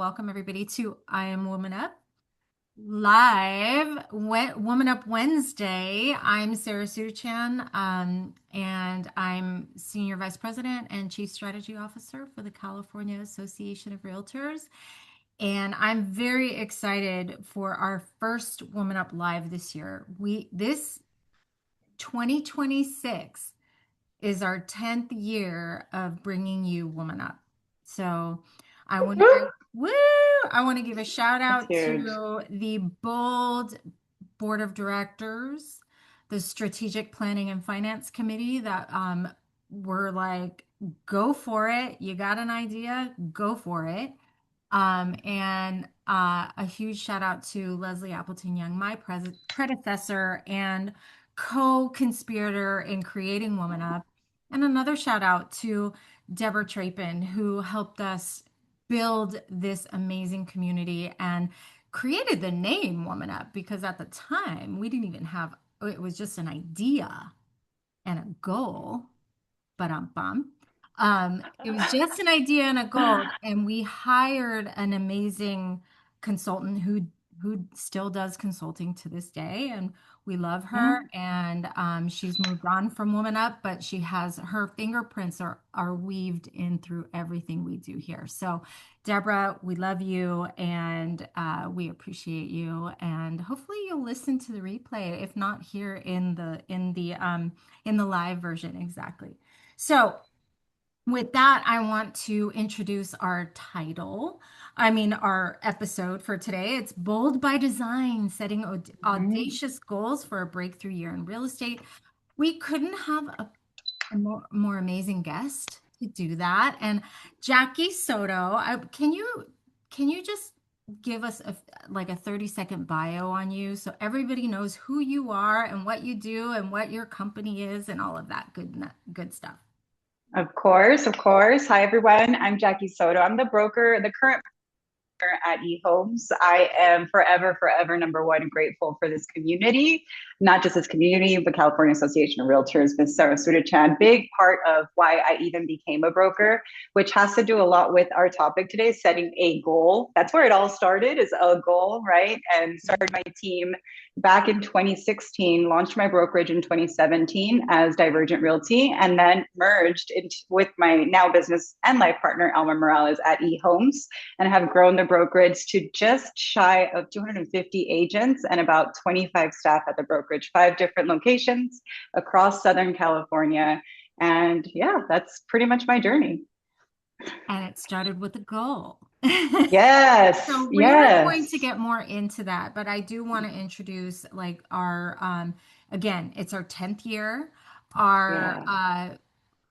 welcome everybody to I Am Woman Up live Woman Up Wednesday. I'm Sarah Suchan, and I'm Senior Vice President and Chief Strategy Officer for the California Association of Realtors. And I'm very excited for our first Woman Up Live this year. This 2026 is our 10th year of bringing you Woman Up. So I want Woo! to woo, I want to give a shout That's out huge. to the bold board of directors, the strategic planning and finance committee that were like, go for it. You got an idea, go for it. And a huge shout out to Leslie Appleton Young, my predecessor and co-conspirator in creating Woman Up. And another shout out to Deborah Trapin, who helped us build this amazing community and created the name Woman Up because at the time we didn't even have, it was just an idea and a goal. Ba-dum-bum. It was just an idea and a goal, and we hired an amazing consultant who still does consulting to this day, and we love her. Mhm. And she's moved on from Woman Up, but she has her fingerprints are weaved in through everything we do here. So, Deborah, we love you and we appreciate you, and hopefully you'll listen to the replay, if not here in the live version exactly. So, with that, I want to introduce our title. I mean, our episode for today. It's Bold by Design, setting Mhm. audacious goals for a breakthrough year in real estate. We couldn't have a more amazing guest to do that. And Jackie Soto, can you just give us like a 30-second bio on you so everybody knows who you are and what you do and what your company is and all of that good stuff. Of course, of course. Hi, everyone. I'm Jackie Soto. I'm the broker, the current at eHomes. I am forever, forever number one grateful for this community, not just this community, but California Association of Realtors, Ms. Saraswati Chan, big part of why I even became a broker, which has to do a lot with our topic today, setting a goal. That's where it all started, is a goal, right? And started my team back in 2016, launched my brokerage in 2017 as Divergent Realty, and then merged with my now business and life partner, Alma Morales at eHomes, and have grown the brokerage to just shy of 250 agents and about 25 staff at the brokerage, 5 different locations across Southern California. And yeah, that's pretty much my journey. And it started with a goal. Yes, So we are going to yes. get more into that, but I do want to introduce like our again, it's our 10th year. Our Yeah. uh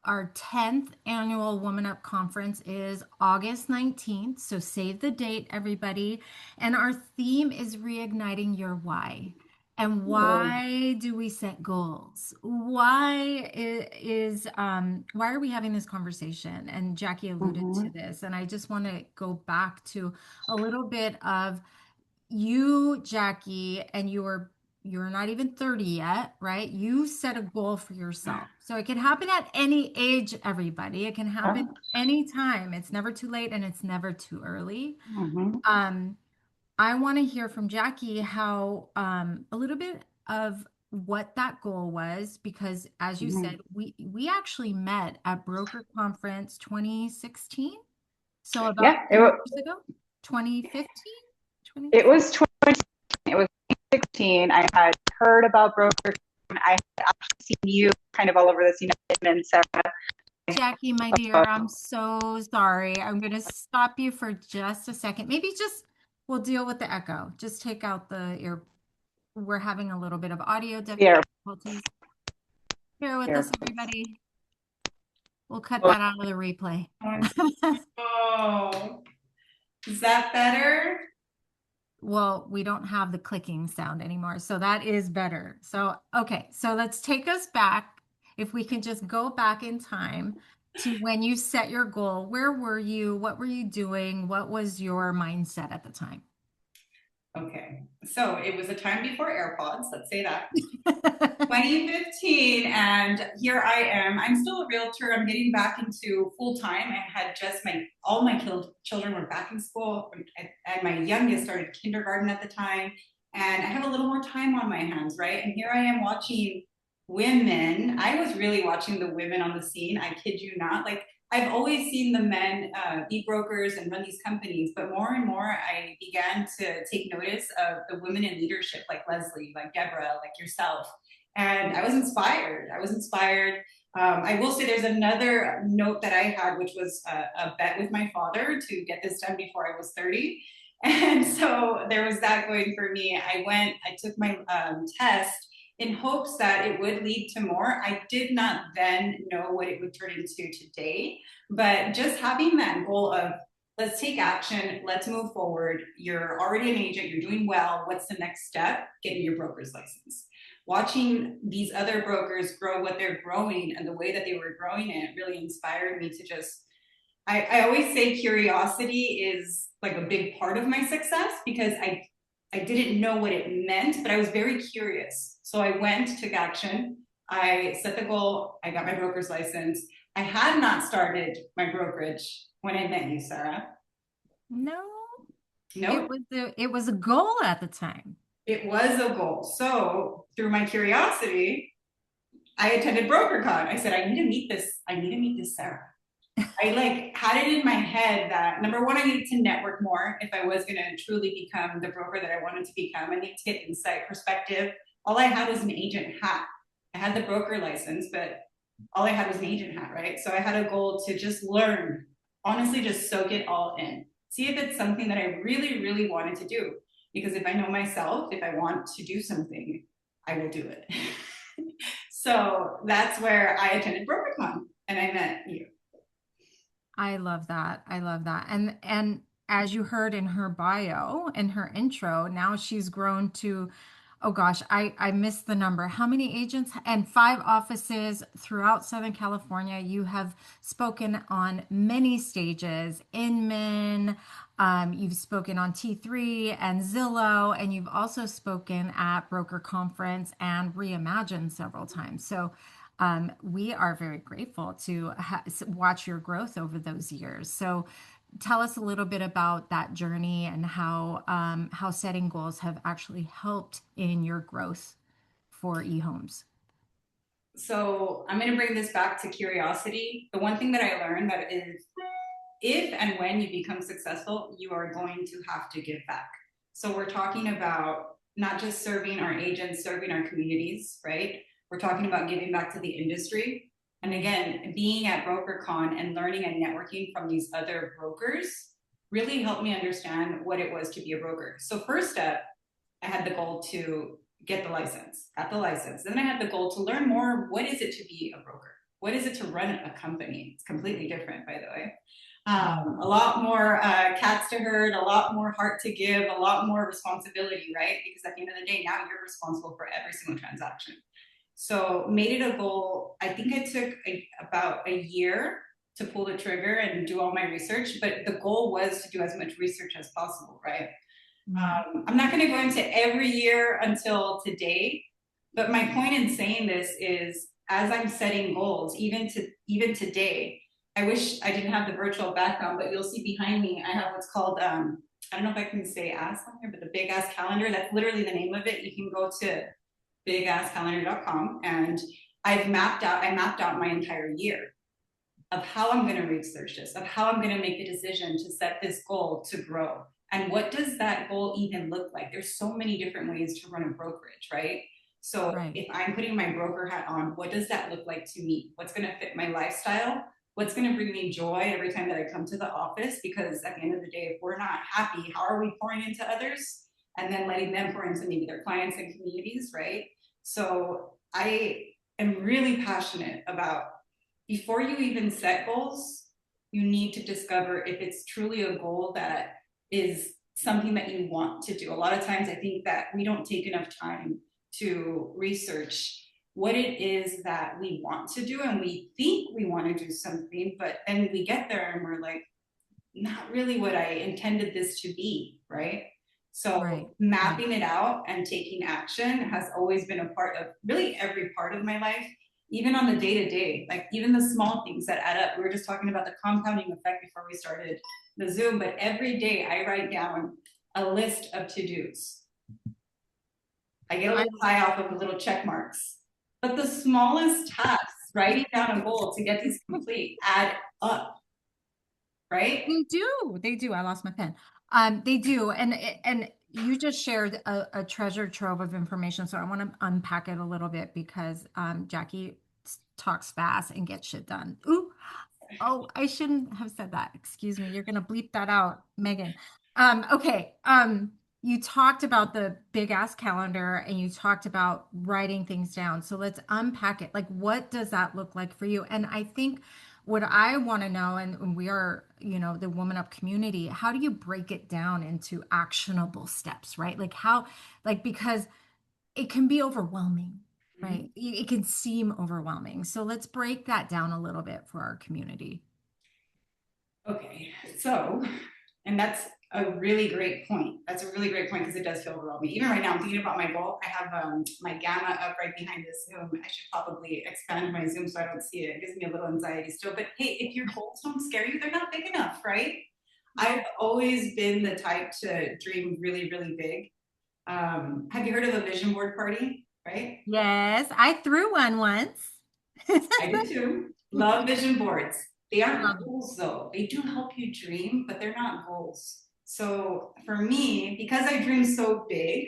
our 10th annual Woman Up conference is August 19th, so save the date everybody. And our theme is reigniting your why. And Oh. why do we set goals? Why are we having this conversation? And Jackie alluded to Mhm. this, and I just want to go back to a little bit of you, Jackie, and you're not even 30 yet, right? You set a goal for yourself. So it can happen at any age, everybody. It can happen anytime. It's never too late and it's never too early. Mhm. Um, I want to hear from Jackie how a little bit of what that goal was, because as you said, Mhm. we actually met at Broker Conference 2016. So about Yeah, 2 years ago, 2015, 20. it was 20, it was 2016. I had heard about broker. I had actually seen you kind of all over the scene, and Sarah. Jackie, my dear, I'm so sorry. I'm going to stop you for just a second. Maybe just we'll deal with the echo. Just take out the ear. We're having a little bit of audio Here, difficulties. Bear with here. us, everybody. We'll cut that out of the replay. Oh, is that better? Well, we don't have the clicking sound anymore, so that is better. So, okay, so let's take us back. If we can just go back in time to when you set your goal, where were you? What were you doing? What was your mindset at the time? Okay. So it was a time before AirPods, let's say that. 2015, and here I am. I'm still a realtor. I'm getting back into full time. I had just my all my children were back in school, and my youngest started kindergarten at the time. And I have a little more time on my hands, right? And here I am watching women. I was really watching the women on the scene. I kid you not. Like I've always seen the men be brokers and run these companies, but more and more I began to take notice of the women in leadership, like Leslie, like Deborah, like yourself, and I was inspired. I was inspired. I will say there's another note that I had, which was a bet with my father to get this done before I was 30. And so there was that going for me. I took my test in hopes that it would lead to more. I did not then know what it would turn into today, but just having that goal of let's take action, let's move forward. You're already an agent, you're doing well. What's the next step? Getting your broker's license. Watching these other brokers grow what they're growing and the way that they were growing it really inspired me to just I always say curiosity is like a big part of my success because I didn't know what it meant, but I was very curious. So I went, took action. I set the goal. I got my broker's license. I had not started my brokerage when I met you, Sarah. No, No, it was a goal at the time. it was a goal. So through my curiosity, I attended BrokerCon. I said, I need to meet this. I need to meet this Sarah. I like had it in my head that number one, I needed to network more if I was going to truly become the broker that I wanted to become. I needed to get insight, perspective. All I had was an agent hat. I had the broker license, but all I had was an agent hat, right? So I had a goal to just learn, honestly, just soak it all in. See if it's something that I really, really wanted to do. Because if I know myself, if I want to do something, I will do it. So that's where I attended BrokerCon and I met you. I love that. I love that. And as you heard in her bio, in her intro, now she's grown to, oh gosh, I missed the number. How many agents and 5 offices throughout Southern California? You have spoken on many stages, Inman, you've spoken on T3 and Zillow, and you've also spoken at Broker Conference and Reimagine several times. So we are very grateful to watch your growth over those years. So, tell us a little bit about that journey and how setting goals have actually helped in your growth for eHomes. So I'm going to bring this back to curiosity. The one thing that I learned that is if and when you become successful, you are going to have to give back. So we're talking about not just serving our agents, serving our communities, right? We're talking about giving back to the industry. And again, being at BrokerCon and learning and networking from these other brokers really helped me understand what it was to be a broker. So first step, I had the goal to get the license, got the license. Then I had the goal to learn more. What is it to be a broker? What is it to run a company? It's completely different, by the way. A lot more cats to herd, a lot more heart to give, a lot more responsibility, right? Because at the end of the day, now you're responsible for every single transaction. So made it a goal. I think it took about a year to pull the trigger and do all my research, but the goal was to do as much research as possible, right? Mhm. I'm not going to go into every year until today, but my point in saying this is as I'm setting goals, even today, I wish I didn't have the virtual background, but you'll see behind me, I have what's called I don't know if I can say ass on here, but the big ass calendar. That's literally the name of it. You can go to bigasscalendar.com and I mapped out my entire year of how I'm going to research this, of how I'm going to make a decision to set this goal to grow. And what does that goal even look like? There's so many different ways to run a brokerage, right? So Right. if I'm putting my broker hat on, what does that look like to me? What's going to fit my lifestyle? What's going to bring me joy every time that I come to the office? Because at the end of the day, if we're not happy, how are we pouring into others and then letting them pour into maybe their clients and communities, right? So I am really passionate about before you even set goals, you need to discover if it's truly a goal that is something that you want to do. A lot of times, I think that we don't take enough time to research what it is that we want to do, and we think we want to do something, but then we get there and we're like, not really what I intended this to be, right? So Right. Right. mapping it out and taking action has always been a part of really every part of my life, even on the day to day, like even the small things that add up. We were just talking about the compounding effect before we started the Zoom, but every day I write down a list of to dos. I get a I little high off of the little check marks. But the smallest tasks, writing down a goal to get these complete, add up, right? They do. They do. I lost my pen. They do. And you just shared a treasure trove of information. So I want to unpack it a little bit because Jackie talks fast and gets shit done. Ooh, oh, I shouldn't have said that. Excuse me. You're gonna bleep that out, Megan. Okay. You talked about the big ass calendar and you talked about writing things down. So let's unpack it. Like, what does that look like for you? And I think what I want to know, and we are, the Woman Up community, how do you break it down into actionable steps, right? Like how, like, because it can be overwhelming, Mm-hmm. right? It can seem overwhelming. So let's break that down a little bit for our community. Okay, so, and that's a really great point. That's a really great point because it does feel overwhelming. Even right now, I'm thinking about my goal. I have my gamma up right behind this Zoom. I should probably expand my Zoom so I don't see it. It gives me a little anxiety still. But hey, if your goals don't scare you, they're not big enough, right? I've always been the type to dream really, really big. Have you heard of a vision board party? Right? Yes, I threw one once. I do too. Love vision boards. They aren't Love it. goals though. They do help you dream, but they're not goals. So for me, because I dream so big,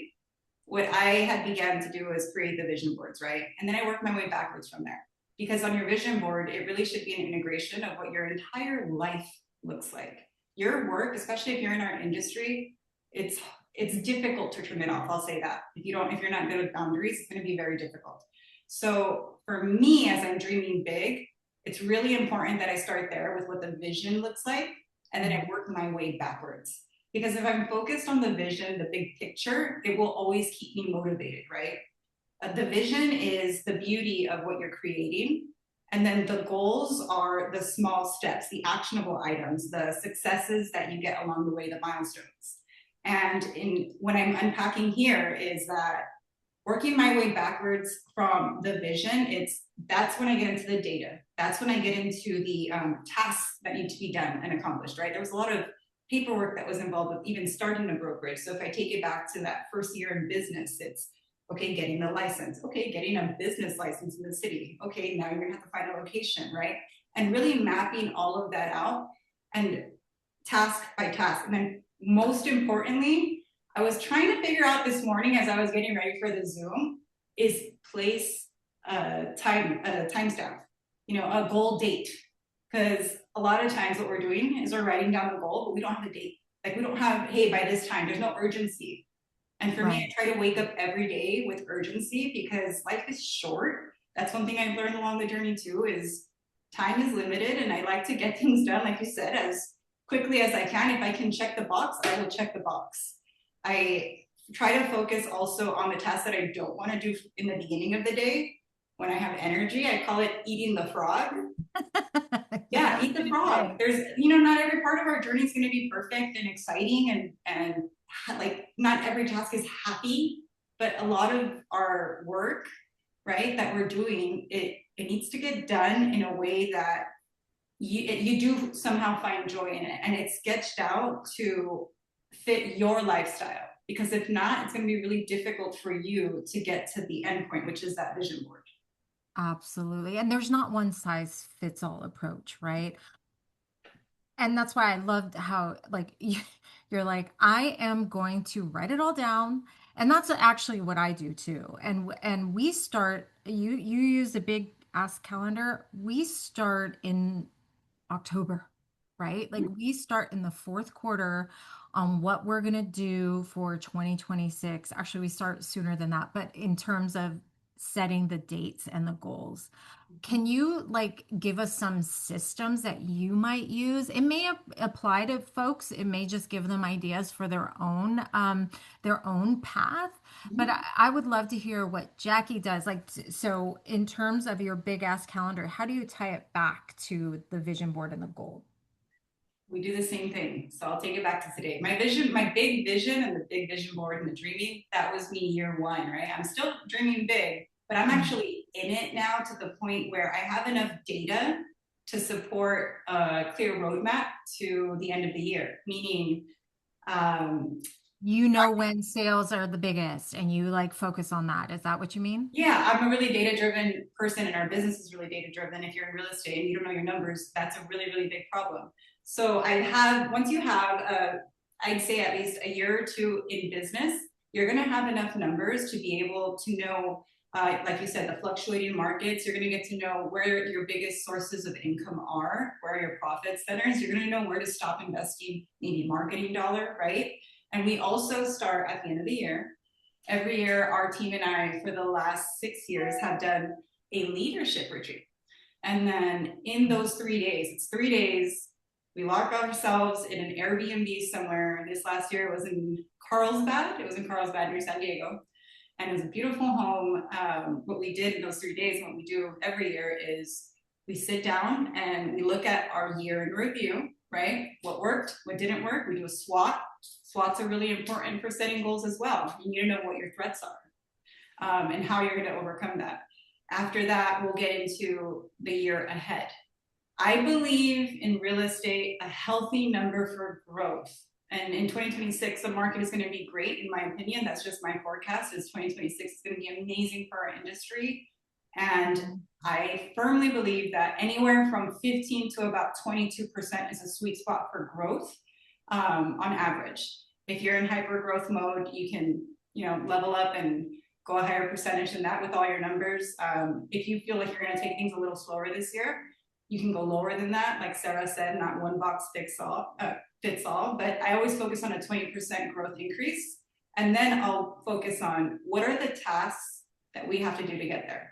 what I had began to do was create the vision boards, right? And then I worked my way backwards from there. Because on your vision board, it really should be an integration of what your entire life looks like. Your work, especially if you're in our industry, it's it's difficult to trim it off. I'll say that. If you're not good with boundaries, it's going to be very difficult. So for me, as I'm dreaming big, it's really important that I start there with what the vision looks like, and then I work my way backwards. Because if I'm focused on the vision, the big picture, it will always keep me motivated, right? The vision is the beauty of what you're creating. And then the goals are the small steps, the actionable items, the successes that you get along the way, the milestones. And when I'm unpacking here is that working my way backwards from the vision, that's when I get into the data. That's when I get into the tasks that need to be done and accomplished, right? There was a lot of paperwork that was involved with even starting a brokerage. So if I take it back to that first year in business, it's okay, getting the license, okay, getting a business license in the city. Okay, now you're gonna have to find a location, right? And really mapping all of that out and task by task. And then most importantly, I was trying to figure out this morning as I was getting ready for the Zoom is place a timestamp, a goal date. Because a lot of times what we're doing is we're writing down the goal, but we don't have a date. Like we don't have, hey, by this time, there's no urgency. And for me, Right. I try to wake up every day with urgency because life is short. That's one thing I've learned along the journey too, is time is limited and I like to get things done, like you said, as quickly as I can. If I can check the box, I will check the box. I try to focus also on the tasks that I don't want to do in the beginning of the day. When I have energy, I call it eating the frog. Yeah, eat the frog. Okay. Not every part of our journey is going to be perfect and exciting and like not every task is happy, but a lot of our work, right, that we're doing, it needs to get done in a way that you do somehow find joy in it and it's sketched out to fit your lifestyle. Because if not, it's going to be really difficult for you to get to the end point, which is that vision board. Absolutely. And there's not one size fits all approach, right? And that's why I loved how like you're like, I am going to write it all down. And that's actually what I do too. And we start, you use a big ask calendar. We start in October, right? Like we start in the fourth quarter on what we're going to do for 2026. Actually, we start sooner than that, but in terms of setting the dates and the goals. Can you like give us some systems that you might use? It may apply to folks. It may just give them ideas for their own path. But I would love to hear what Jackie does. Like, so in terms of your big ass calendar, how do you tie it back to the vision board and the goal? We do the same thing. So I'll take it back to today. My vision, my big vision and the big vision board and the dreaming, that was me year one, right? I'm still dreaming big, but I'm actually in it now to the point where I have enough data to support a clear roadmap to the end of the year, meaning um, You know when sales are the biggest and you like focus on that. Is that what you mean? yeah, I'm a really data driven person and our business is really data driven. If you're in real estate and you don't know your numbers, that's a really, really big problem. So I have, once you have I'd say at least a year or two in business, you're going to have enough numbers to be able to know, like you said, the fluctuating markets. You're going to get to know where your biggest sources of income are, where are your profit centers. You're going to know where to stop investing, maybe marketing dollar, right? And we also start at the end of the year. Every year, our team and I, for the last 6 years, have done a leadership retreat. And then in those 3 days, it's 3 days, we lock ourselves in an Airbnb somewhere. This last year it was in Carlsbad. It was in Carlsbad near San Diego. And it was a beautiful home. What we did in those 3 days and what we do every year is we sit down and we look at our year in review, right? What worked, what didn't work. We do a SWOT. SWOTs are really important for setting goals as well. You need to know what your threats are and how you're going to overcome that. After that, we'll get into the year ahead. I believe in real estate, a healthy number for growth. And in 2026, the market is going to be great, in my opinion. That's just my forecast. Is 2026 is going to be amazing for our industry. And I firmly believe that anywhere from 15 to about 22% is a sweet spot for growth on average. If you're in hyper growth mode, you can, level up and go a higher percentage than that with all your numbers. If you feel like you're going to take things a little slower this year, you can go lower than that. Like Sarah said, not one box fits all. But I always focus on a 20% growth increase. And then I'll focus on what are the tasks that we have to do to get there.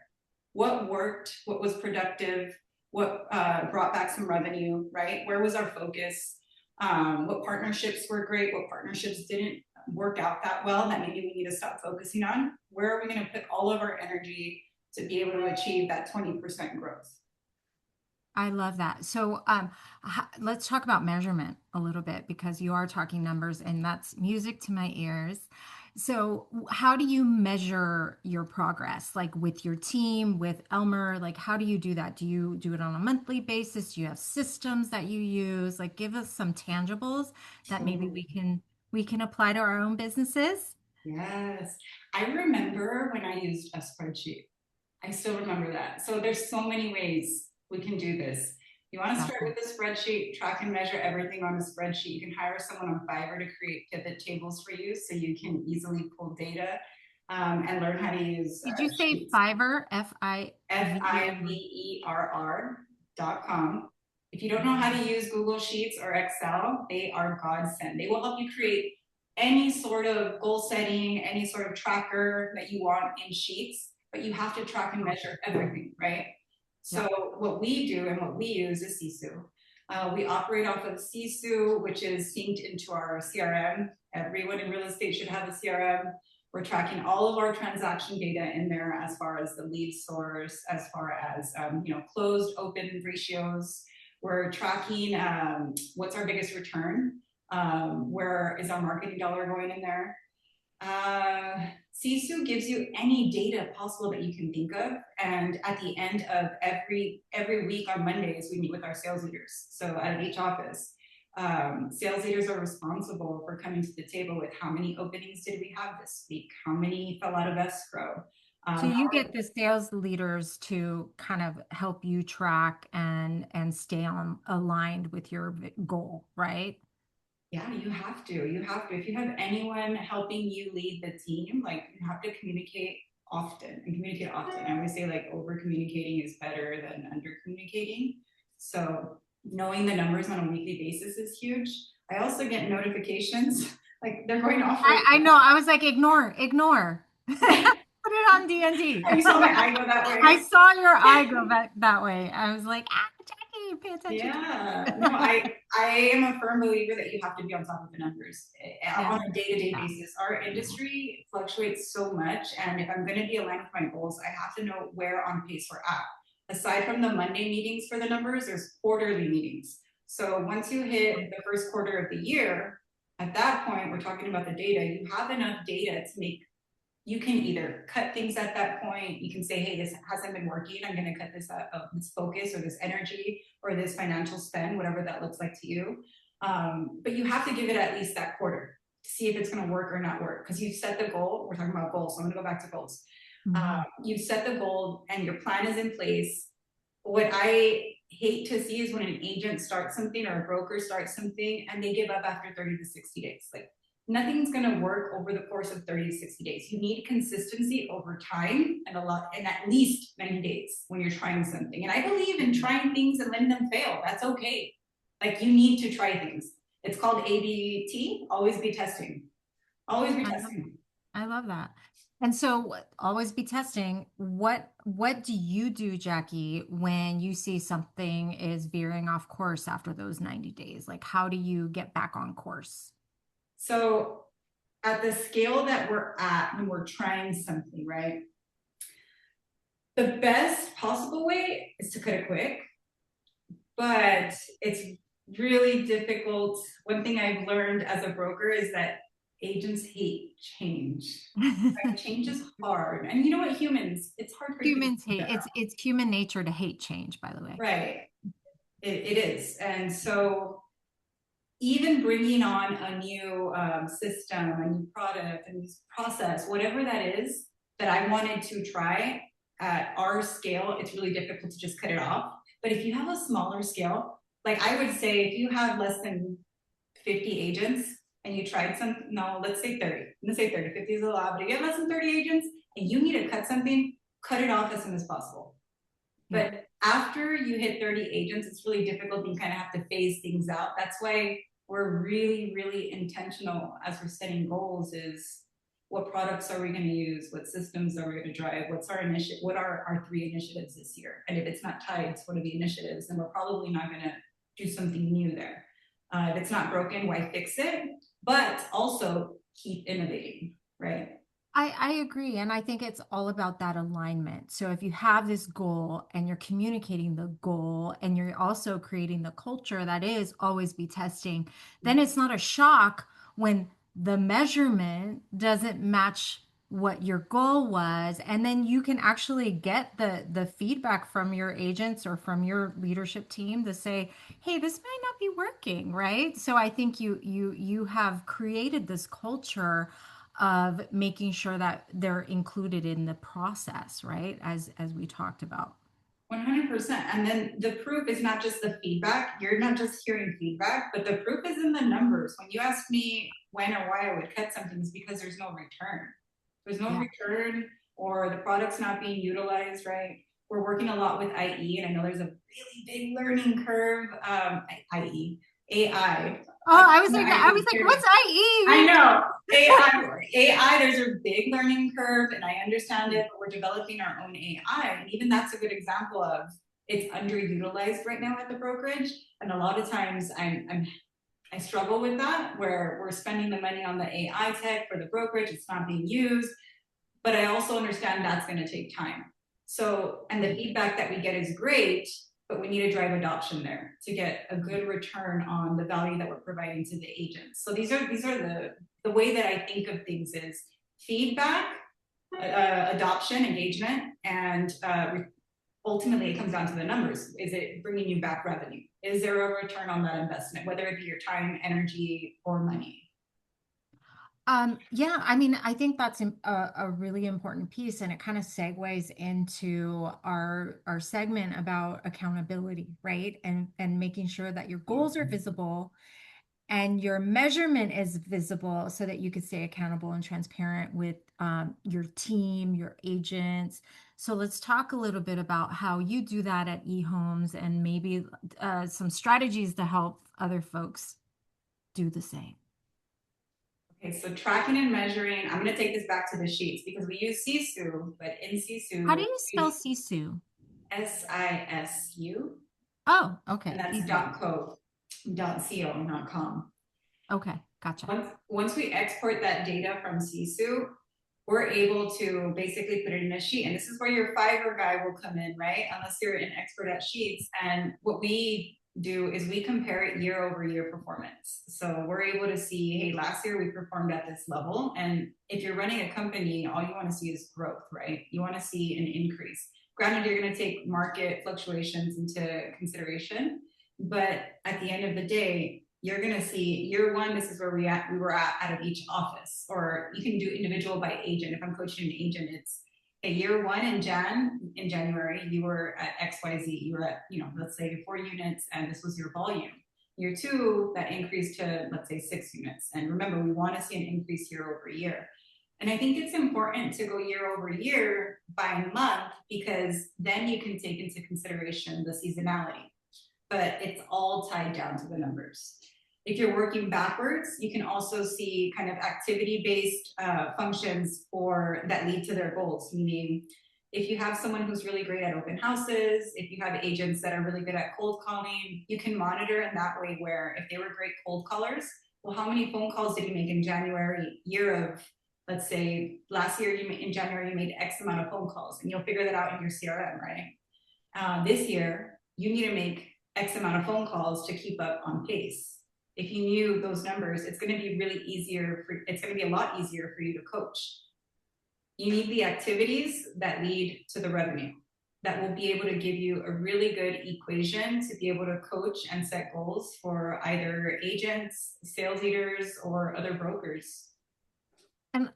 What worked, what was productive, what brought back some revenue, right? Where was our focus? What partnerships were great, what partnerships didn't work out that well that maybe we need to stop focusing on? Where are we going to put all of our energy to be able to achieve that 20% growth? I love that. So, let's talk about measurement a little bit because you are talking numbers and that's music to my ears. So, how do you measure your progress? Like with your team, with Elmer, like how do you do that? Do you do it on a monthly basis? Do you have systems that you use? Like give us some tangibles that maybe Totally. we can apply to our own businesses. Yes. I remember when I used a spreadsheet. I still remember that. So there's so many ways we can do this. You want to start Gotcha. with a spreadsheet, track and measure everything on a spreadsheet. You can hire someone on Fiverr to create pivot tables for you so you can easily pull data and learn how to use Did you say sheets. Fiverr? Fiverr. Fiverr.com. If you don't know how to use Google Sheets or Excel, they are godsend. They will help you create any sort of goal setting, any sort of tracker that you want in Sheets, but you have to track and measure everything, right? So Yep. what we do and what we use is Sisu. We operate off of Sisu, which is synced into our CRM. Everyone in real estate should have a CRM. We're tracking all of our transaction data in there as far as the lead source, as far as closed open ratios. We're tracking what's our biggest return, where is our marketing dollar going in there. Sisu gives you any data possible that you can think of, and at the end of every week on Mondays, we meet with our sales leaders. So at each office, sales leaders are responsible for coming to the table with how many openings did we have this week, how many fell out of escrow. So you get the sales leaders to kind of help you track and stay on aligned with your goal, right? Yeah, you have to. You have to. If you have anyone helping you lead the team, like you have to communicate often and communicate often. I always say like over communicating is better than under communicating. So knowing the numbers on a weekly basis is huge. I also get notifications like they're going off right I know. I was like, ignore, ignore. Put it on D&D. now. You saw my eye go that I way. saw your eye go that way. I was like, Jackie, pay attention to Yeah, no, I am a firm believer that you have to be on top of the numbers yeah. on a day-to-day Yeah. basis. Our industry fluctuates so much, and if I'm going to be aligned with my goals, I have to know where on pace we're at. Aside from the Monday meetings for the numbers, there's quarterly meetings. So once you hit the first quarter of the year, at that point, we're talking about the data, you have enough data to make, you can either cut things at that point. You can say, hey, this hasn't been working. I'm going to cut this out of this focus or this energy or this financial spend, whatever that looks like to you. But you have to give it at least that quarter to see if it's going to work or not work. Because you set the goal. We're talking about goals. So I'm going to go back to goals. You set the goal and your plan is in place. What I hate to see is when an agent starts something or a broker starts something and they give up after 30 to 60 days. Like, nothing's going to work over the course of 30 to 60 days. You need consistency over time and at least 90 days when you're trying something. And I believe in trying things and letting them fail. That's okay. Like, you need to try things. It's called ABT, always be testing. Always be testing. I love that. And so always be testing. What do you do, Jackie, when you see something is veering off course after those 90 days? Like, how do you get back on course? So at the scale that we're at when we're trying something, right? The best possible way is to cut it quick, but it's really difficult. One thing I've learned as a broker is that agents hate change. Right? Change is hard. And you know what, humans, it's hard for humans Humans hate it's human nature to hate change, by the way. right. It is. And so even bringing on a new system, a new product, a new process, whatever that is that I wanted to try at our scale, it's really difficult to just cut it off. But if you have a smaller scale, like I would say, if you have less than 50 agents and you tried some, no, let's say 30. I'm gonna say 30, 50 is a lot, but if you have less than 30 agents and you need to cut something, cut it off as soon as possible. Yeah. But after you hit 30 agents, it's really difficult. You kind of have to phase things out. That's why we're really, really intentional as we're setting goals is what products are we going to use? What systems are we going to drive? What's our initiative? What are our 3 initiatives this year? And if it's not tied to one of the initiatives, then we're probably not going to do something new there. If it's not broken, why fix it? But also keep innovating, right? I agree. And I think it's all about that alignment. So if you have this goal and you're communicating the goal and you're also creating the culture that is always be testing, then it's not a shock when the measurement doesn't match what your goal was. And then you can actually get the feedback from your agents or from your leadership team to say, hey, this might not be working, right? So I think you have created this culture of making sure that they're included in the process, right? As we talked about. 100%. And then the proof is not just the feedback. You're not just hearing feedback, but the proof is in the numbers. When you ask me when or why I would cut something, it's because there's no return. There's no Yeah. return or the product's not being utilized, right? We're working a lot with IE, and I know there's a really big learning curve. IE, AI. Oh, I was like, what's I IE? know. AI, there's a big learning curve, and I understand it, but we're developing our own AI. And even that's a good example of it's underutilized right now at the brokerage. And a lot of times I struggle with that, where we're spending the money on the AI tech for the brokerage, it's not being used. But I also understand that's going to take time. So, and the feedback that we get is great, but we need to drive adoption there to get a good return on the value that we're providing to the agents. So these are the way that I think of things is feedback, adoption, engagement, and ultimately it comes down to the numbers. Is it bringing you back revenue? Is there a return on that investment, whether it be your time, energy, or money? Yeah, I mean, I think that's a really important piece, and it kind of segues into our segment about accountability, right? And making sure that your goals are visible and your measurement is visible so that you can stay accountable and transparent with your team, your agents. So let's talk a little bit about how you do that at eHomes and maybe some strategies to help other folks do the same. Okay, so tracking and measuring, I'm going to take this back to the sheets because we use Sisu, but in Sisu, How do you spell Sisu? SISU, Oh, and okay. that's Easy. .co, .co, not .com. Okay, gotcha. Once we export that data from Sisu, we're able to basically put it in a sheet. And this is where your Fiverr guy will come in, right? Unless you're an expert at sheets. And what we do is we compare it year over year performance. So we're able to see, hey, last year we performed at this level. And if you're running a company, all you want to see is growth, right? You want to see an increase. Granted, you're going to take market fluctuations into consideration, but at the end of the day, you're going to see year one, this is where we were at out of each office, or you can do individual by agent. If I'm coaching an agent, it's a year one in January, you were at XYZ. You were at, let's say 4 units, and this was your volume. Year two, that increased to, let's say, 6 units. And remember, we want to see an increase year over year. And I think it's important to go year over year by month, because then you can take into consideration the seasonality. But it's all tied down to the numbers. If you're working backwards, you can also see kind of activity-based functions that lead to their goals. Meaning, if you have someone who's really great at open houses, if you have agents that are really good at cold calling, you can monitor in that way, where if they were great cold callers, well, how many phone calls did you make in January, year of, let's say, last year in January, you made X amount of phone calls, and you'll figure that out in your CRM, right? This year, you need to make X amount of phone calls to keep up on pace. If you knew those numbers, it's going to be it's going to be a lot easier for you to coach. You need the activities that lead to the revenue, that will be able to give you a really good equation to be able to coach and set goals for either agents, sales leaders, or other brokers. And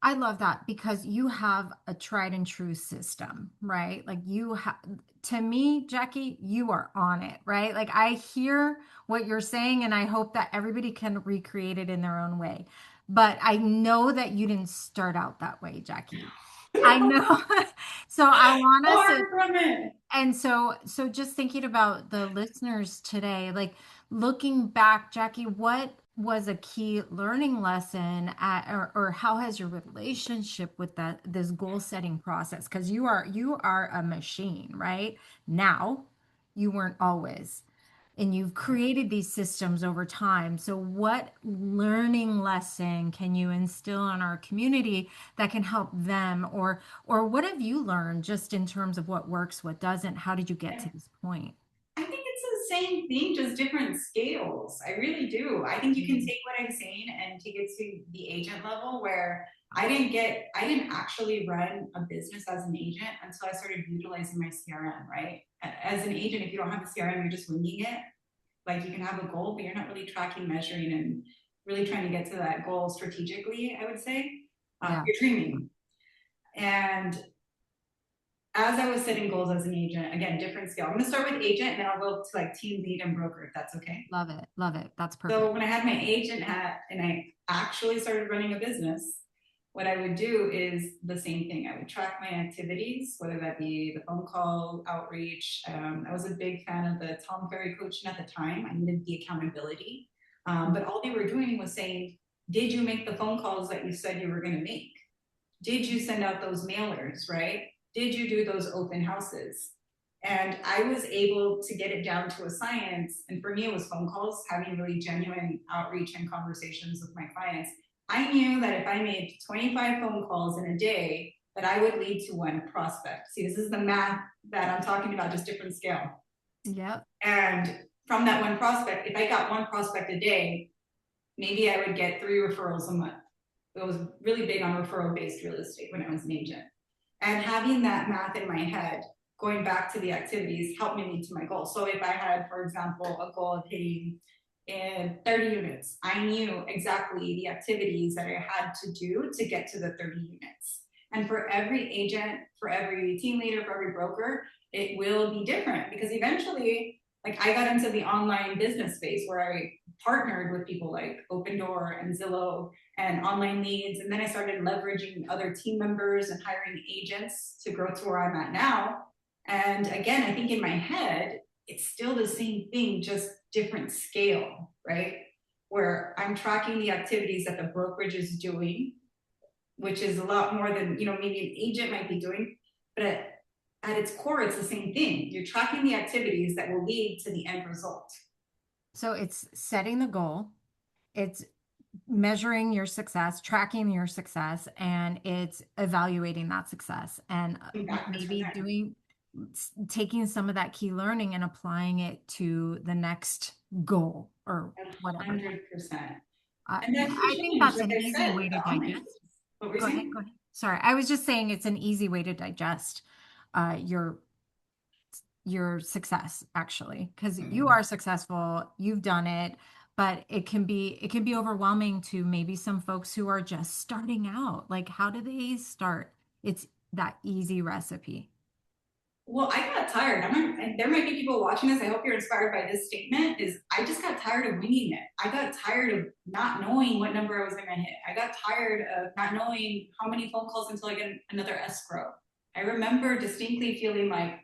I love that because you have a tried and true system, right? Like you have, to me, Jackie, you are on it, right? Like I hear what you're saying and I hope that everybody can recreate it in their own way. But I know that you didn't start out that way, Jackie. I know. So I want us Far to, from it. and so just thinking about the listeners today, like looking back, Jackie, what was a key learning lesson or how has your relationship with this goal setting process? Because you are a machine, right? Now, you weren't always. And you've created these systems over time. So what learning lesson can you instill in our community that can help them, or what have you learned just in terms of what works, what doesn't? How did you get to this point? I think it's the same thing, just different scales. I really do. I think you can Mm. take what I'm saying and take it to the agent level, where I didn't actually run a business as an agent until I started utilizing my CRM, right? As an agent, if you don't have a CRM, you're just winging it. Like, you can have a goal, but you're not really tracking, measuring, and really trying to get to that goal strategically, I would say. Yeah, You're dreaming. And as I was setting goals as an agent, again, different scale. I'm going to start with agent, and then I'll go to like team lead and broker, if that's okay. love it. Love it. That's So perfect. when I had my agent hat and I actually started running a business, what I would do is the same thing. I would track my activities, whether that be the phone call, outreach. I was a big fan of the Tom Ferry coaching at the time. I needed the accountability. But all they were doing was saying, did you make the phone calls that you said you were going to make? Did you send out those mailers, right? Did you do those open houses? And I was able to get it down to a science. And for me, it was phone calls, having really genuine outreach and conversations with my clients. I knew that if I made 25 phone calls in a day, that I would lead to one prospect. See, this is the math that I'm talking about, just different scale. Yep. And from that one prospect, if I got one prospect a day, maybe I would get 3 referrals a month. It was really big on referral based real estate when I was an agent. And having that math in my head, going back to the activities, helped me lead to my goal. So if I had, for example, a goal of hitting in 30 units, I knew exactly the activities that I had to do to get to the 30 units. And for every agent, for every team leader, for every broker, it will be different, because eventually, like, I got into the online business space where I partnered with people like Open Door and Zillow and online leads. And then I started leveraging other team members and hiring agents to grow to where I'm at now. And again, I think in my head, it's still the same thing, just different scale, right? Where I'm tracking the activities that the brokerage is doing, which is a lot more than, maybe an agent might be doing. But at its core, it's the same thing. You're tracking the activities that will lead to the end result. So it's setting the goal, it's measuring your success, tracking your success, and it's evaluating that success and Backwards from maybe there. doing. taking some of that key learning and applying it to the next goal or whatever. 100%. I, And that can I think change, that's like an I easy said, way the to online digest. tools. What were you Go ahead, saying? go ahead. Sorry, I was just saying it's an easy way to digest uh, your your success actually, because you are successful, you've done it, but it can be overwhelming to maybe some folks who are just starting out. Like, how do they start? It's that easy recipe. Well, I got tired. And there might be people watching this. I hope you're inspired by this statement. Is I just got tired of winging it. I got tired of not knowing what number I was going to hit. I got tired of not knowing how many phone calls until I get another escrow. I remember distinctly feeling like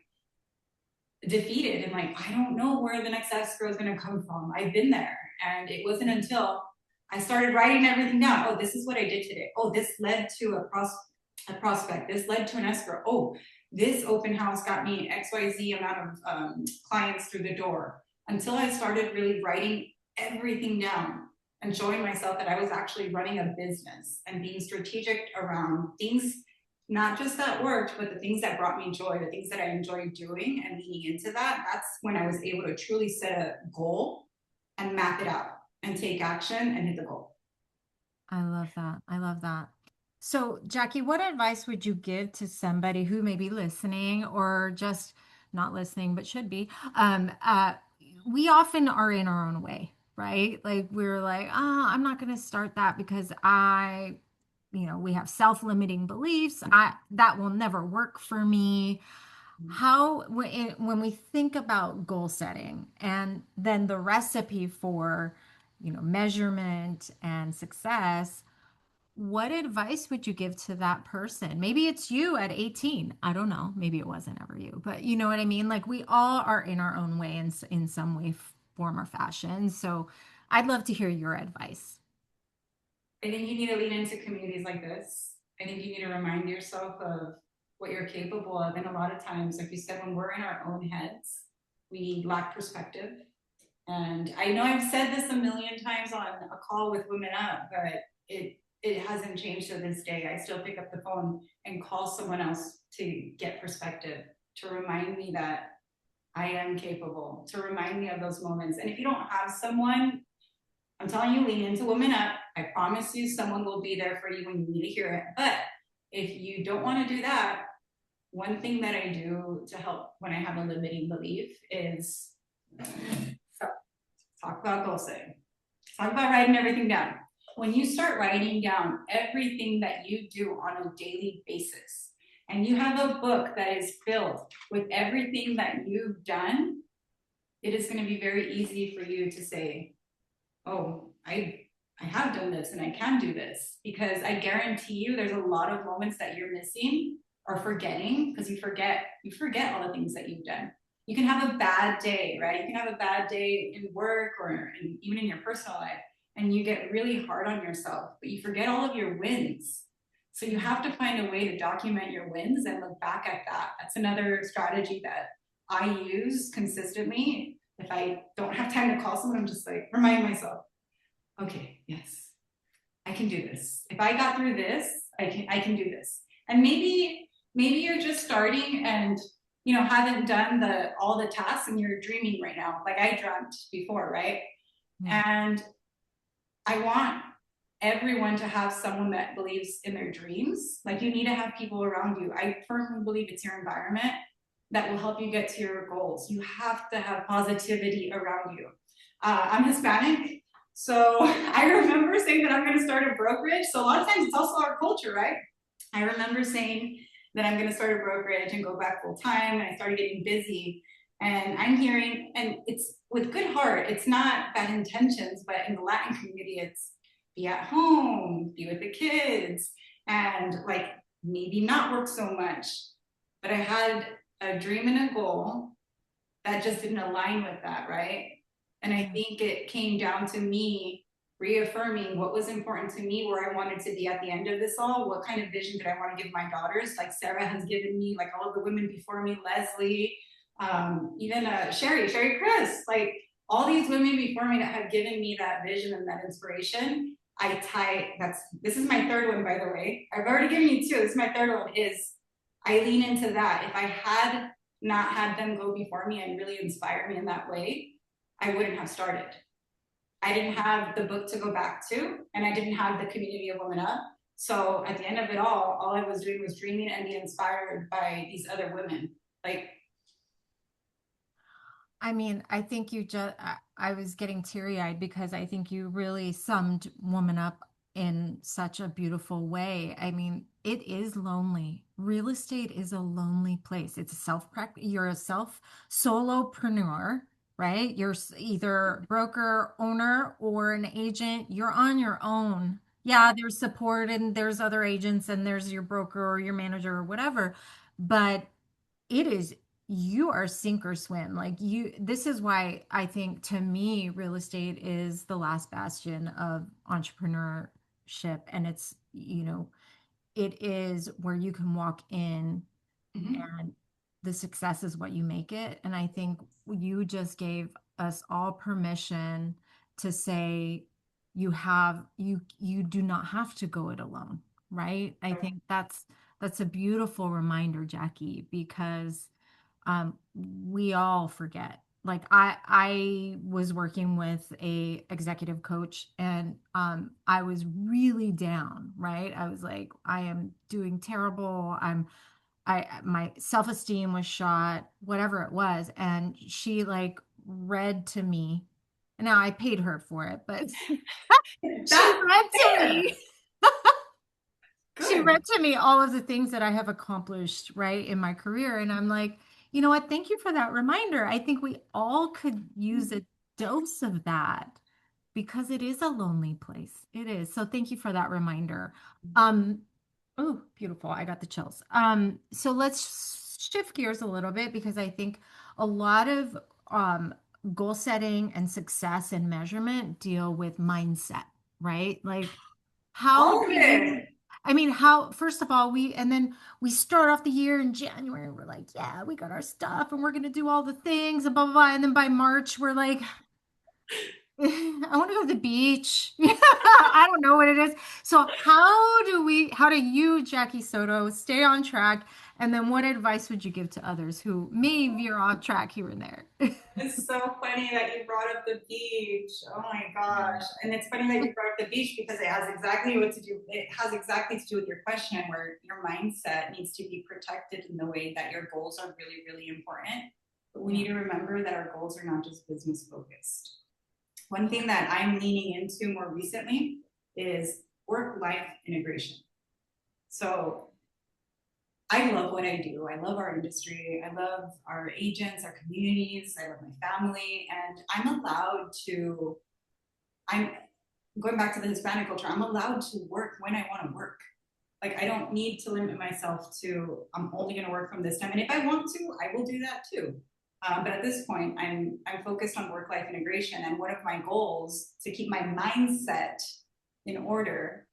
defeated and like, I don't know where the next escrow is going to come from. I've been there. And it wasn't until I started writing everything down. Oh, this is what I did today. Oh, this led to a prospect. This led to an escrow. Oh, this open house got me XYZ amount of clients through the door. Until I started really writing everything down and showing myself that I was actually running a business and being strategic around things, not just that worked, but the things that brought me joy, the things that I enjoyed doing and leaning into that. That's when I was able to truly set a goal and map it out and take action and hit the goal. I love that. I love that. So, Jackie, what advice would you give to somebody who may be listening or just not listening but should be? We often are in our own way, right? Like we're like, I'm not going to start that because we have self-limiting beliefs. That will never work for me. How, when we think about goal setting and then the recipe for, measurement and success, what advice would you give to that person? Maybe it's you at 18. I don't know. Maybe it wasn't ever you, but you know what I mean? Like we all are in our own way in some way, form, or fashion. So I'd love to hear your advice. I think you need to lean into communities like this. I think you need to remind yourself of what you're capable of. And a lot of times, like you said, when we're in our own heads, we lack perspective. And I know I've said this a million times on a call with WomanUP, but it hasn't changed to this day. I still pick up the phone and call someone else to get perspective, to remind me that I am capable, to remind me of those moments. And if you don't have someone, I'm telling you, lean into WomanUP. I promise you, someone will be there for you when you need to hear it. But if you don't want to do that, one thing that I do to help when I have a limiting belief is talk about goal setting. Talk about writing everything down. When you start writing down everything that you do on a daily basis, and you have a book that is filled with everything that you've done, it is going to be very easy for you to say, oh, I have done this and I can do this, because I guarantee you there's a lot of moments that you're missing or forgetting, because you forget all the things that you've done. You can have a bad day, right? You can have a bad day in work or even in your personal life, and you get really hard on yourself, but you forget all of your wins. So you have to find a way to document your wins and look back at that. That's another strategy that I use consistently. If I don't have time to call someone, I'm just like, remind myself, okay, yes, I can do this. If I got through this, I can do this. And maybe you're just starting and haven't done all the tasks and you're dreaming right now, like I dreamt before, right? Yeah. And I want everyone to have someone that believes in their dreams. Like you need to have people around you. I firmly believe it's your environment that will help you get to your goals. You have to have positivity around you. I'm Hispanic, so I remember saying that I'm going to start a brokerage. So a lot of times it's also our culture, right? I remember saying that I'm going to start a brokerage and go back full time, and I started getting busy. And I'm hearing, and it's with good heart, it's not bad intentions, but in the Latin community, it's be at home, be with the kids, and like maybe not work so much. But I had a dream and a goal that just didn't align with that, right? And I Yeah. think it came down to me reaffirming what was important to me, where I wanted to be at the end of this all. What kind of vision did I want to give my daughters? Like Sarah has given me, like all of the women before me, Leslie, even Sherry Chris, like all these women before me that have given me that vision and that inspiration. This is my third one, by the way. I've already given you two. This is my third one. Is I lean into that. If I had not had them go before me and really inspire me in that way, I wouldn't have started. I didn't have the book to go back to, and I didn't have the community of Women Up. So at the end of it all I was doing was dreaming and being inspired by these other women. Like, I mean, I think you just, I was getting teary-eyed because I think you really summed Woman Up in such a beautiful way. I mean, it is lonely. Real estate is a lonely place. It's a you're a self solopreneur, right? You're either broker, owner, or an agent. You're on your own. Yeah, there's support and there's other agents and there's your broker or your manager or whatever. But it is, you are sink or swim. Like you, this is why I think to me real estate is the last bastion of entrepreneurship. And it's, it is where you can walk in mm-hmm. and the success is what you make it. And I think you just gave us all permission to say you do not have to go it alone, right? I think that's a beautiful reminder, Jackie, because we all forget. Like I was working with a executive coach and I was really down, right? I was like, I am doing terrible. My self-esteem was shot, whatever it was. And she like read to me. Now I paid her for it, but she That's read to fair. me. She Good. read to me all of the things that I have accomplished, right, in my career. And I'm like, you know what? Thank you for that reminder. I think we all could use a dose of that because it is a lonely place. It is. So thank you for that reminder. Um, oh, beautiful. I got the chills. So let's shift gears a little bit because I think a lot of goal setting and success and measurement deal with mindset, right? Like how All do of you, it. I mean, how, first of all, and then we start off the year in January, and we're like, yeah, we got our stuff and we're going to do all the things and blah, blah, blah. And then by March, we're like, I want to go to the beach. I don't know what it is. So how do you, Jackie Soto, stay on track? And then what advice would you give to others who may veer off track here and there? It's so funny that you brought up the beach. Oh my gosh. And it's funny that you brought up the beach because it has exactly what to do. It has exactly to do with your question where your mindset needs to be protected in the way that your goals are really, really important. But we Yeah. need to remember that our goals are not just business focused. One thing that I'm leaning into more recently is work-life integration. So I love what I do. I love our industry. I love our agents, our communities. I love my family. And I'm going back to the Hispanic culture, I'm allowed to work when I want to work. Like, I don't need to limit myself to, I'm only going to work from this time. And if I want to, I will do that too. But at this point, I'm focused on work-life integration. And one of my goals to keep my mindset in order.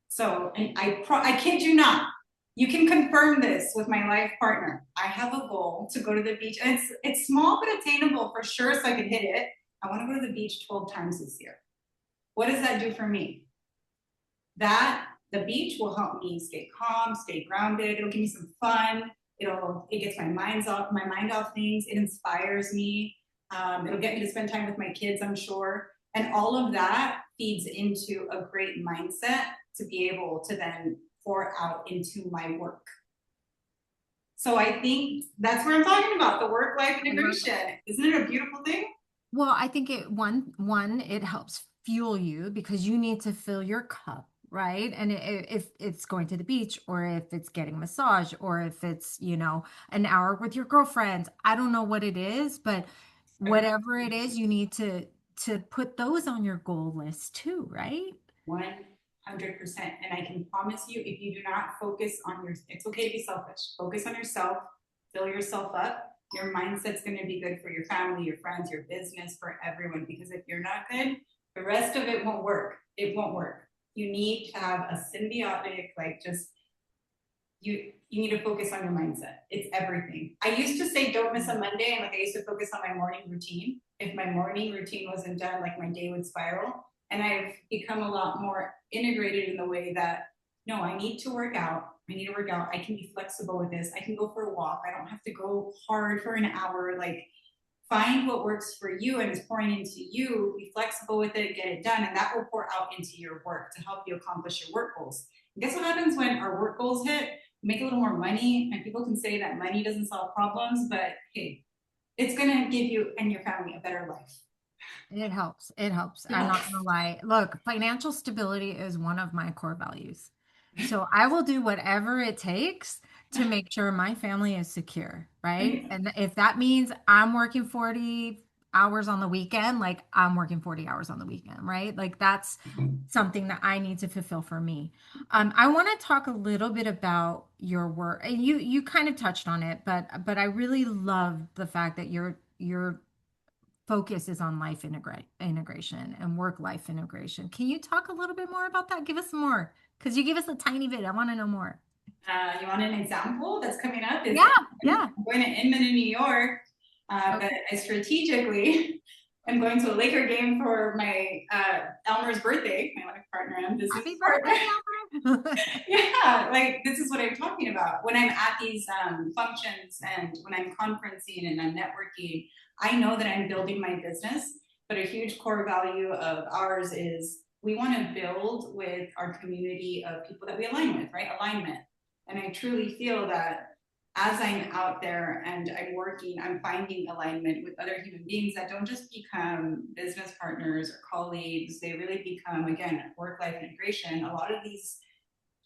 So, and I kid you not, you can confirm this with my life partner. I have a goal to go to the beach, and it's small but attainable for sure, so I can hit it. I want to go to the beach 12 times this year. What does that do for me? That the beach will help me stay calm, stay grounded. It'll give me some fun. It gets my mind off things. It inspires me. It'll get me to spend time with my kids, I'm sure. And all of that feeds into a great mindset to be able to then pour out into my work. So I think that's what I'm talking about, the work-life integration. Isn't it a beautiful thing? Well, I think it it helps fuel you because you need to fill your cup, right? And if it's going to the beach or if it's getting a massage or if it's, an hour with your girlfriends, I don't know what it is, but whatever it is, you need to put those on your goal list too, right? 100%. And I can promise you, if you do not focus on it's okay to be selfish. Focus on yourself, fill yourself up. Your mindset's going to be good for your family, your friends, your business, for everyone. Because if you're not good, the rest of it won't work. It won't work. You need to have a symbiotic, like just you need to focus on your mindset. It's everything. I used to say don't miss a Monday, and like I used to focus on my morning routine. If my morning routine wasn't done, like my day would spiral. And I've become a lot more integrated in the way that no, I need to work out. I need to work out. I can be flexible with this. I can go for a walk. I don't have to go hard for an hour. Like, find what works for you and is pouring into you, be flexible with it, get it done, and that will pour out into your work to help you accomplish your work goals. And guess what happens when our work goals hit? We make a little more money, and people can say that money doesn't solve problems, but hey, it's gonna give you and your family a better life. It helps. It helps. I'm not Yes. gonna lie. Look, financial stability is one of my core values. So I will do whatever it takes to make sure my family is secure, right? And if that means I'm working 40 hours on the weekend, like I'm working 40 hours on the weekend, right? Like that's something that I need to fulfill for me. I want to talk a little bit about your work. And you kind of touched on it, but I really love the fact that you're focus is on integration and work life integration. Can you talk a little bit more about that? Give us some more because you gave us a tiny bit. I want to know more. You want an example that's coming up? Is Yeah, yeah. I'm going to Inman in New York, but Okay. I strategically am going to a Laker game for my Elmer's birthday, my life partner and business Happy partner. birthday, Albert. Yeah, like this is what I'm talking about. When I'm at these functions and when I'm conferencing and I'm networking, I know that I'm building my business, but a huge core value of ours is we want to build with our community of people that we align with, right? Alignment. And I truly feel that as I'm out there and I'm working, I'm finding alignment with other human beings that don't just become business partners or colleagues. They really become, again, work life integration. A lot of these,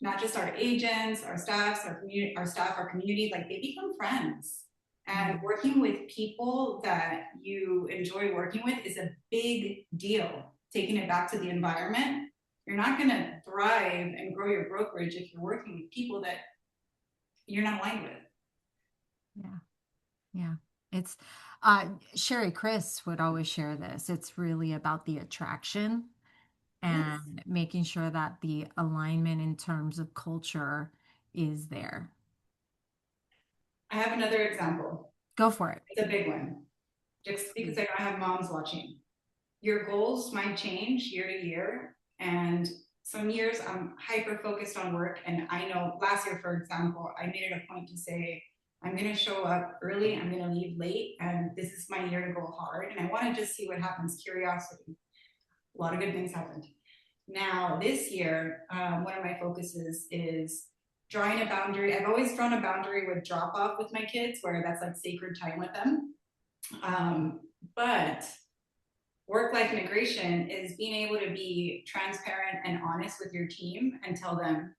not just our agents, our staffs, our community, our staff, our community, like they become friends. And Mm, working with people that you enjoy working with is a big deal. Taking it back to the environment, you're not going to thrive and grow your brokerage if you're working with people that you're not aligned with. yeah, yeah. It's Sherry Chris would always share this. It's really about the attraction Yes. and making sure that the alignment in terms of culture is there. I have another example. Go for it. It's a big one. Just because I don't have moms watching. Your goals might change year to year. And some years I'm hyper focused on work. And I know last year, for example, I made it a point to say, I'm going to show up early, I'm going to leave late, and this is my year to go hard. And I want to just see what happens. Curiosity. A lot of good things happened. Now, this year, one of my focuses is drawing a boundary. I've always drawn a boundary with drop off with my kids, where that's like sacred time with them. But work life integration is being able to be transparent and honest with your team and tell them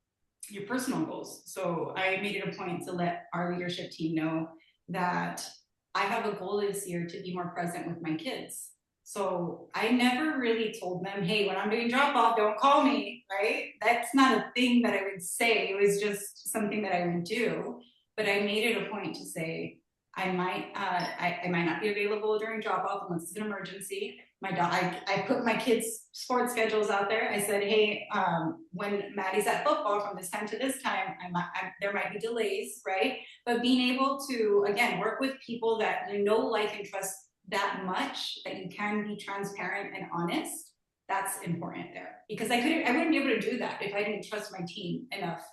your personal goals. So I made it a point to let our leadership team know that I have a goal this year to be more present with my kids. So I never really told them, hey, when I'm doing drop off, don't call me, right? That's not a thing that I would say. It was just something that I would do. But I made it a point to say, I might not be available during drop off unless it's an emergency. I put my kids' sports schedules out there. I said, hey, when Maddie's at football from this time to this time, there might be delays, right? But being able to, again, work with people that you know, like, and trust that much that you can be transparent and honest, that's important there. Because I wouldn't be able to do that if I didn't trust my team enough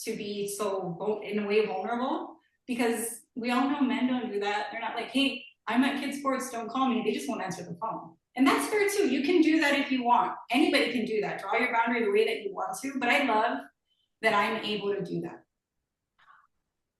to be so, in a way, vulnerable. Because we all know men don't do that. They're not like, hey, I'm at kids sports, don't call me. They just won't answer the phone. And that's fair too. You can do that if you want. Anybody can do that. Draw your boundary the way that you want to. But I love that I'm able to do that.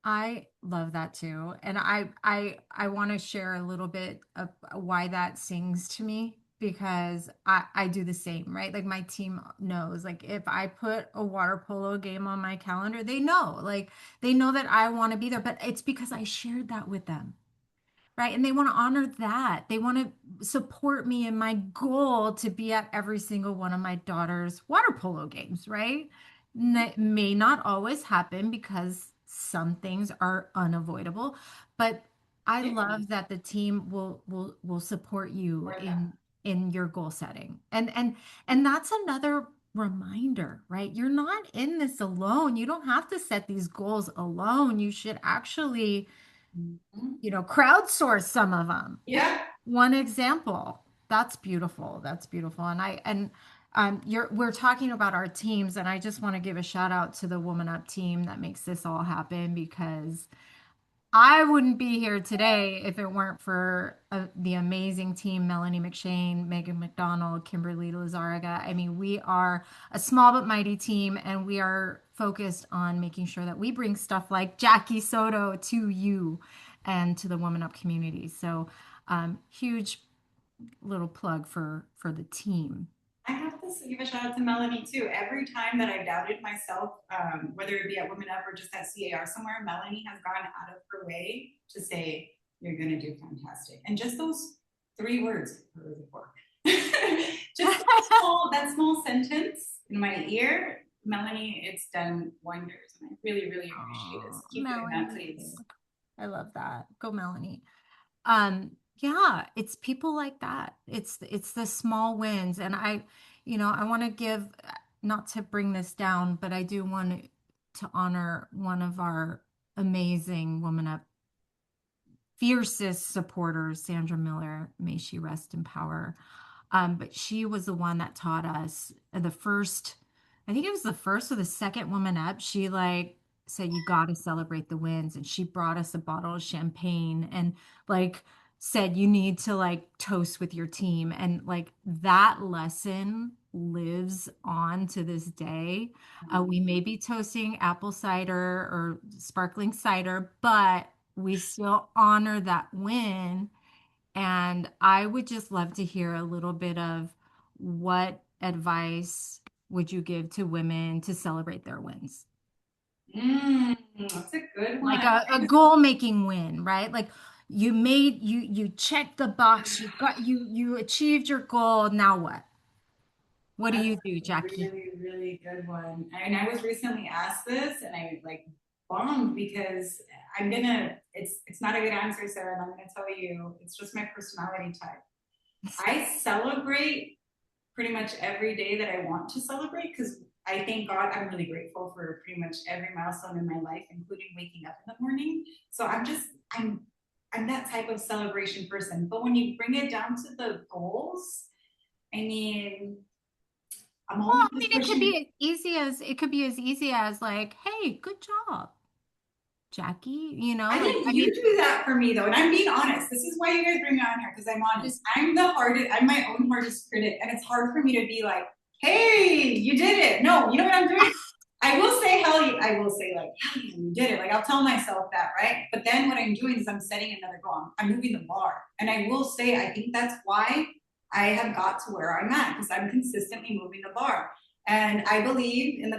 I love that too. And I want to share a little bit of why that sings to me because I do the same, right? Like my team knows like if I put a water polo game on my calendar, they know. Like they know that I want to be there, but it's because I shared that with them. Right. And they want to honor that. They want to support me in my goal to be at every single one of my daughter's water polo games. Right. And that may not always happen because some things are unavoidable, but I Yeah, love that the team will support you support that. in your goal setting. And that's another reminder, right? You're not in this alone. You don't have to set these goals alone. You should actually Mm-hmm. crowdsource some of them. Yeah. One example. That's beautiful. That's beautiful. And We're talking about our teams, and I just want to give a shout out to the Woman Up team that makes this all happen because I wouldn't be here today if it weren't for the amazing team, Melanie McShane, Megan McDonald, Kimberly Lazaraga. I mean, we are a small but mighty team, and we are focused on making sure that we bring stuff like Jackie Soto to you and to the Woman Up community. So, huge little plug for the team. I have to give a shout out to Melanie too. Every time that I doubted myself, whether it be at Women Up or just at CAR somewhere, Melanie has gone out of her way to say, "You're going to do fantastic." And just those three words, what was it for? Just that small sentence in my ear, Melanie, it's done wonders. And I really, really appreciate it. So Oh, keep doing that, Melanie. please. I love that. Go, Melanie. Yeah, it's people like that. It's the small wins. And I want to give, not to bring this down, but I do want to honor one of our amazing Woman Up fiercest supporters, Sandra Miller. May she rest in power. But she was the one that taught us the first, I think it was the first or the second Woman Up. She like said, you got to celebrate the wins. And she brought us a bottle of champagne and like said, you need to like toast with your team. And like that lesson lives on to this day. We may be toasting apple cider or sparkling cider, but we still honor that win, and I would just love to hear a little bit of what advice would you give to women to celebrate their wins? That's a good Like one. a goal making win, right? Like you checked the box, you achieved your goal. Now what? What do That's you a do, Jackie? really, really good one. And I was recently asked this and I like bombed because it's not a good answer, Sarah, and I'm gonna tell you, it's just my personality type. I celebrate pretty much every day that I want to celebrate because I thank God I'm really grateful for pretty much every milestone in my life, including waking up in the morning. So I'm that type of celebration person. But when you bring it down to the goals, I mean, I'm Well, always I mean, just pushing. it could be as easy as like, hey, good job, Jackie. I Like think I you mean, do that for me though, and I'm being honest. This is why you guys bring me on here because I'm honest. just I'm my own hardest critic, and it's hard for me to be like, "Hey, you did it." No, you know what I'm doing? I will say, "Hell, I will say like, hell yeah, you did it." Like I'll tell myself that, right? But then what I'm doing is I'm setting another goal. I'm moving the bar, and I will say I think that's why I have got to where I'm at because I'm consistently moving the bar, and I believe in uh,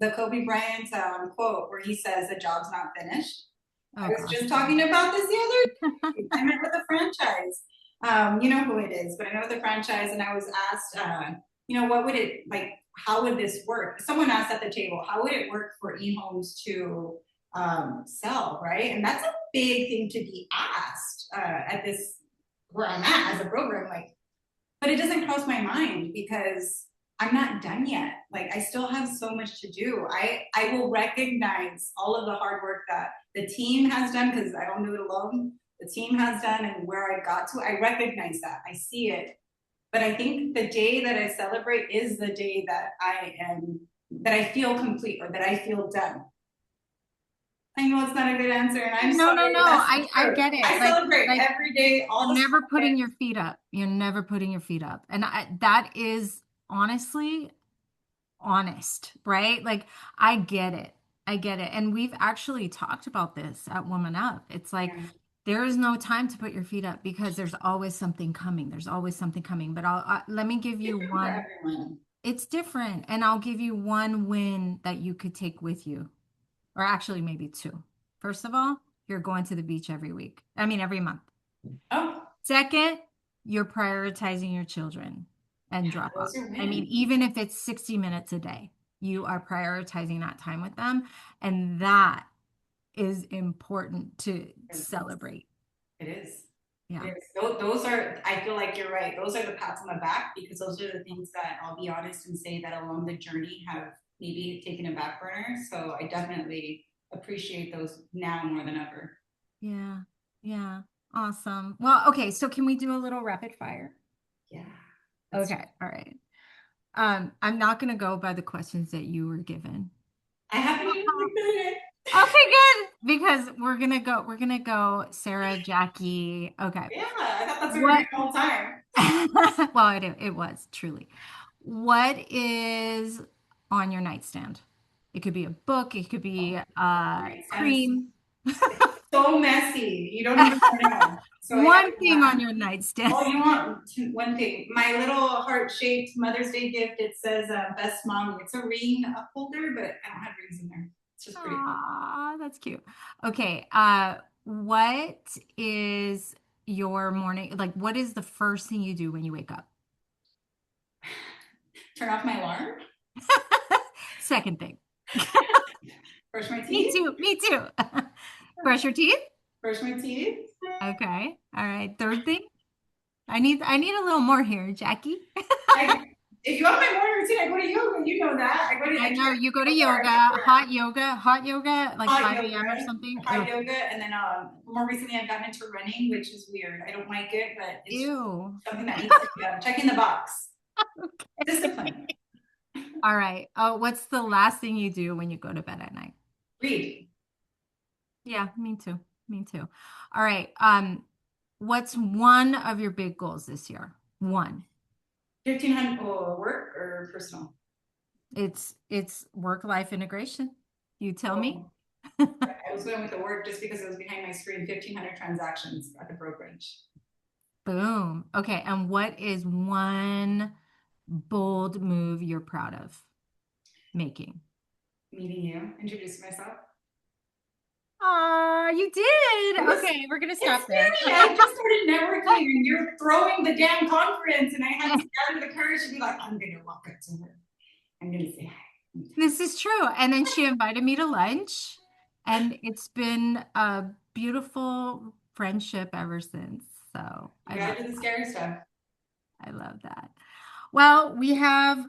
the Kobe Bryant quote where he says the job's not finished. oh I was gosh. just talking about this the other day. I met with a franchise. You know who it is, but I know the franchise, and I was asked, what would it like? How would this work? Someone asked at the table, how would it work for eHomes to sell, right? And that's a big thing to be asked at this where I'm at as a broker. I'm like, but it doesn't cross my mind because I'm not done yet. Like I still have so much to do. I will recognize all of the hard work that the team has done because I don't do it alone. The team has done and where I got to. I recognize that. I see it. But I think the day that I celebrate is the day that I feel complete or that I feel done. I know it's not a good answer, and I'm No, no, sorry, no. but that's the I truth. get it. I celebrate Like every day, all you're the never small putting your wins. feet up. You're never putting your feet up. And that is honestly honest, right? Like I get it. I get it. And we've actually talked about this at Woman Up. It's like Yeah, there is no time to put your feet up because there's always something coming. There's always something coming. But let me give you different for one. everyone. It's different. And I'll give you one win that you could take with you, or actually maybe two. First of all, you're going to the beach every week. I mean, every month. Oh, Second, you're prioritizing your children and yeah, drop those off. are I mean, wins. even if it's 60 minutes a day, you are prioritizing that time with them. And that is important to It celebrate. is. Yeah. It is. Those are, I feel like you're right. Those are the pats on the back because those are the things that I'll be honest and say that along the journey have maybe taken a back burner. So I definitely appreciate those now more than ever. Yeah. Yeah. Awesome. Well, okay. So can we do a little rapid fire? Yeah. Okay, all right. I'm not gonna go by the questions that you were given. I haven't even looked at it. Okay, good. Because we're gonna go Sarah, Jackie. Okay. Yeah, I thought that's what we were doing What the whole time. well, it was truly. What is on your nightstand? It could be a book, it could be Nightstands. cream. So messy. You don't even want to know. So I have One thing on your nightstand. oh, you want one thing? My little heart-shaped Mother's Day gift. It says "Best Mommy." It's a ring holder, but I don't have rings in there. It's just pretty. Aw, that's cute. Okay, what is your morning, like what is the first thing you do when you wake up? Turn off my alarm. Second thing. Brush my Me teeth. too, me too. Brush your teeth? Brush my teeth. Okay. All right. Third thing? I need a little more here, Jackie. I, if you want my morning routine, I go to yoga. You know that. I I try know to you go to before yoga, hot yoga, like hot 5 yoga, a.m. or something. hot Ugh. yoga, and then more recently I've gotten into running, which is weird. I don't like it, but it's Ew. something that needs to be done. Checking the box. Discipline. All right. Oh, what's the last thing you do when you go to bed at night? Read. Yeah, me too. Me too. All right. What's one of your big goals this year? One. 1,500 work or personal? It's work-life integration. You tell me. Oh, I was going with the work just because it was behind my screen. 1,500 transactions at the brokerage. Boom. Okay. And what is one bold move you're proud of making? Meeting you, introducing myself. Ah, you did. It was Okay, we're gonna it's stop there. scary. I just started networking and you're throwing the damn conference, and I had to gather the courage to be like, I'm gonna walk up to her. I'm gonna say hi. This is true. And then she invited me to lunch, and it's been a beautiful friendship ever since. So You I gotta love do the that. scary stuff. I love that. Well, we have,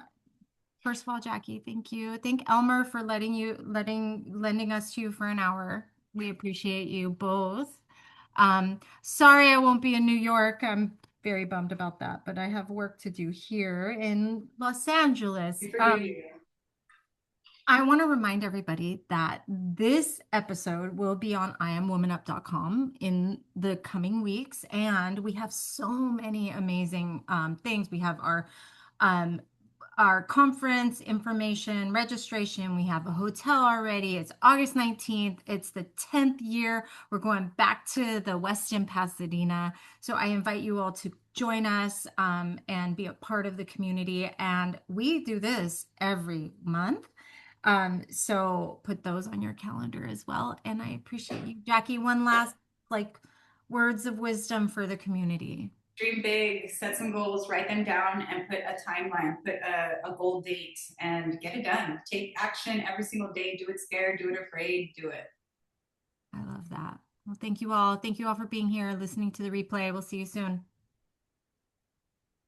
first of all, Jackie, thank you. Thank Elmer for lending us to you for an hour. We appreciate you both. Sorry I won't be in New York. I'm very bummed about that, but I have work to do here in Los Angeles. We forgive you. I want to remind everybody that this episode will be on IamWomanUp.com in the coming weeks, and we have so many amazing things. We have um, our conference information, registration. We have a hotel already. It's August 19th. It's the 10th year. We're going back to the Westin Pasadena. So I invite you all to join us and be a part of the community. And we do this every month. So put those on your calendar as well. And I appreciate you, Jackie. One last like words of wisdom for the community. Dream big, set some goals, write them down, and put a timeline, put a goal date, and get it done. Take action every single day. Do it scared, do it afraid, do it. I love that. Well, thank you all. Thank you all for being here, listening to the replay. We'll see you soon.